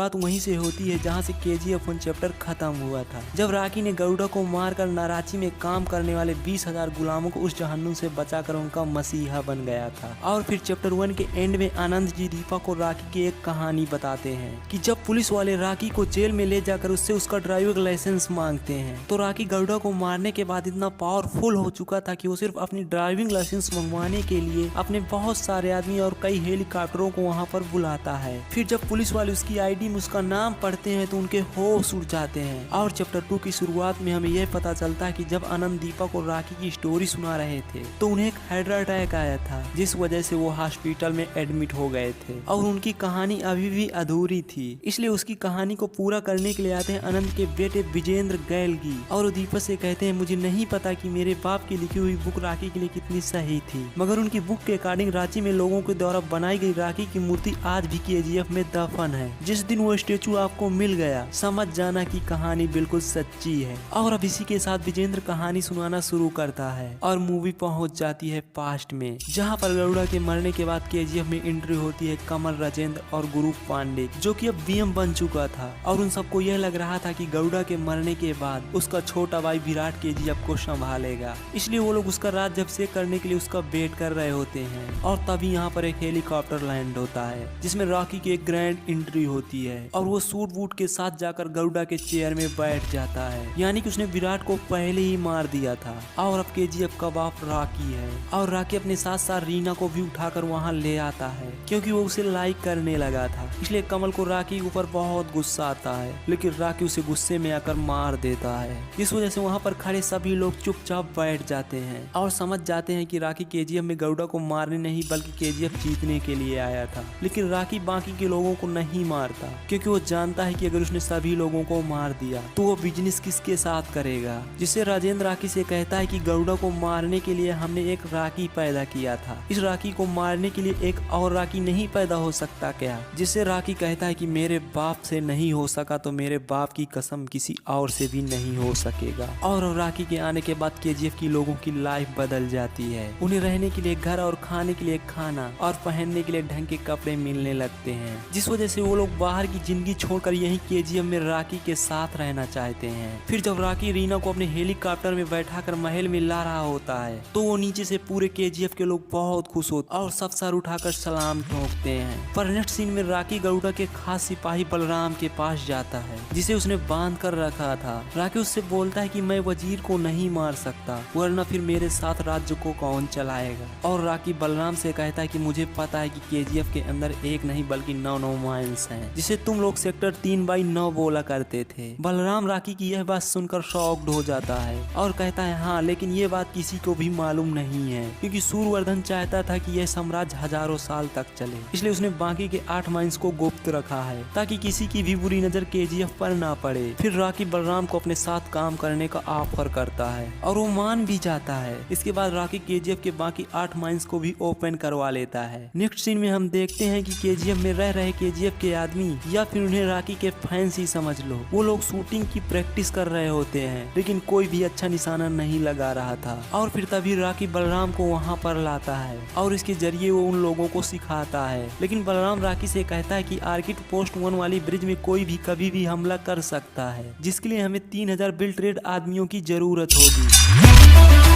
शुरुआत वहीं से होती है जहां से KGF 1 चैप्टर खत्म हुआ था, जब रॉकी ने गरुड़ा को मारकर नाराची में काम करने वाले 20,000 गुलामों को उस जहन्नुम से बचाकर उनका मसीहा बन गया था। और फिर चैप्टर 1 के एंड में आनंद जी दीपा को रॉकी की एक कहानी बताते हैं कि जब पुलिस वाले रॉकी को जेल में ले जाकर उससे उसका ड्राइविंग लाइसेंस मांगते हैं, तो रॉकी गरुड़ा को मारने के बाद इतना पावरफुल हो चुका था कि वो सिर्फ अपनी ड्राइविंग लाइसेंस मंगवाने के लिए अपने बहुत सारे आदमी और कई हेलीकॉप्टरों को वहाँ पर बुलाता है। फिर जब पुलिस वाले उसकी ID में उसका नाम पढ़ते हैं तो उनके होश उड़ जाते हैं। और चैप्टर 2 की शुरुआत में हमें यह पता चलता है कि जब आनंद दीपा को रॉकी की स्टोरी सुना रहे थे तो उन्हें एक हार्ट अटैक आया था, जिस वजह से वो हॉस्पिटल में एडमिट हो गए थे और उनकी कहानी अभी भी अधूरी थी। इसलिए उसकी कहानी को पूरा करने के लिए आते हैं आनंद के बेटे विजेंद्र गैलगी और दीपा से कहते हैं, मुझे नहीं पता कि मेरे बाप की लिखी हुई बुक रॉकी के लिए कितनी सही थी, मगर उनकी बुक के अकॉर्डिंग रांची में लोगों के द्वारा बनाई गई रॉकी की मूर्ति आज भी KGF में दफन है। जिस दिन वो स्टेचू आपको मिल गया, समझ जाना कि कहानी बिल्कुल सच्ची है। और अब इसी के साथ विजेंद्र कहानी सुनाना शुरू करता है और मूवी पहुंच जाती है पास्ट में, जहां पर गरुड़ा के मरने के बाद KGF में एंट्री होती है कमल राजेंद्र और गुरु पांडे, जो कि अब BM बन चुका था। और उन सबको यह लग रहा था कि गरुड़ा के मरने के बाद उसका छोटा भाई विराट KGF को संभालेगा, इसलिए वो लोग उसका राज्याभिषेक करने के लिए उसका वेट कर रहे होते हैं। और तभी यहाँ पर एक हेलीकॉप्टर लैंड होता है जिसमें रॉकी की एक ग्रैंड एंट्री होती है और वो सूट वूट के साथ जाकर गरुड़ा के चेयर में बैठ जाता है, यानी कि उसने विराट को पहले ही मार दिया था। और अब KGF का बाप रॉकी है और रॉकी अपने साथ साथ रीना को भी उठाकर वहाँ ले आता है क्योंकि वो उसे लाइक करने लगा था। इसलिए कमल को रॉकी के ऊपर बहुत गुस्सा आता है, लेकिन रॉकी उसे गुस्से में आकर मार देता है, जिस वजह से वहाँ पर खड़े सभी लोग चुपचाप बैठ जाते हैं और समझ जाते हैं कि रॉकी KGF में गरुड़ा को मारने नहीं बल्कि KGF जीतने के लिए आया था। लेकिन रॉकी बाकी के लोगों को नहीं मारता क्योंकि वो जानता है कि अगर उसने सभी लोगों को मार दिया तो वो बिजनेस किसके साथ करेगा। जिससे राजेंद्र रॉकी से कहता है कि गरुड़ा को मारने के लिए हमने एक रॉकी पैदा किया था, इस रॉकी को मारने के लिए एक और रॉकी नहीं पैदा हो सकता क्या? जिससे रॉकी कहता है कि मेरे बाप से नहीं हो सका तो मेरे बाप की कसम किसी और से भी नहीं हो सकेगा। और रॉकी के आने के बाद KGF की लोगों की लाइफ बदल जाती है। उन्हें रहने के लिए घर और खाने के लिए खाना और पहनने के लिए ढंग के कपड़े मिलने लगते हैं, जिस वजह से वो लोग बाहर की जिंदगी छोड़कर यहीं KGF में रॉकी के साथ रहना चाहते हैं। फिर जब रॉकी रीना को अपने हेलीकॉप्टर में बैठाकर महल में ला रहा होता है तो वो नीचे से पूरे KGF के लोग बहुत खुश होते और सब सर उठाकर सलाम ठोकते हैं। पर नेक्स्ट सीन में रॉकी गरुड़ा के खास सिपाही बलराम के पास जाता है जिसे उसने बांध कर रखा था। रॉकी उससे बोलता है कि मैं वजीर को नहीं मार सकता, वरना फिर मेरे साथ राज्य को कौन चलाएगा। और रॉकी बलराम से कहता है कि मुझे पता है कि KGF के अंदर एक नहीं बल्कि 9 माइंस हैं, जिसे तुम लोग सेक्टर 3/9 बोला करते थे। बलराम रॉकी की यह बात सुनकर शॉक्ड हो जाता है और कहता है, हाँ लेकिन ये बात किसी को भी मालूम नहीं है क्योंकि सूर्यवर्धन चाहता था कि यह साम्राज्य हजारों साल तक चले, इसलिए उसने बाकी के 8 माइंस को गुप्त रखा है ताकि किसी की भी बुरी नजर KGF पर ना पड़े। फिर रॉकी बलराम को अपने साथ काम करने का ऑफर करता है और वो मान भी जाता है। इसके बाद रॉकी KGF के बाकी 8 माइंस को भी ओपन करवा लेता है। नेक्स्ट सीन में हम देखते हैं कि KGF में रह रहे KGF के आदमी या फिर उन्हें रॉकी के फैंस ही समझ लो, वो लोग शूटिंग की प्रैक्टिस कर रहे होते हैं लेकिन कोई भी अच्छा निशाना नहीं लगा रहा था। और फिर तभी रॉकी बलराम को वहाँ पर लाता है और इसके जरिए वो उन लोगों को सिखाता है। लेकिन बलराम रॉकी से कहता है कि आर्किड पोस्ट 1 वाली ब्रिज में कोई भी कभी भी हमला कर सकता है, जिसके लिए हमें 3000 बिल्ट रेड आदमियों की जरूरत होगी।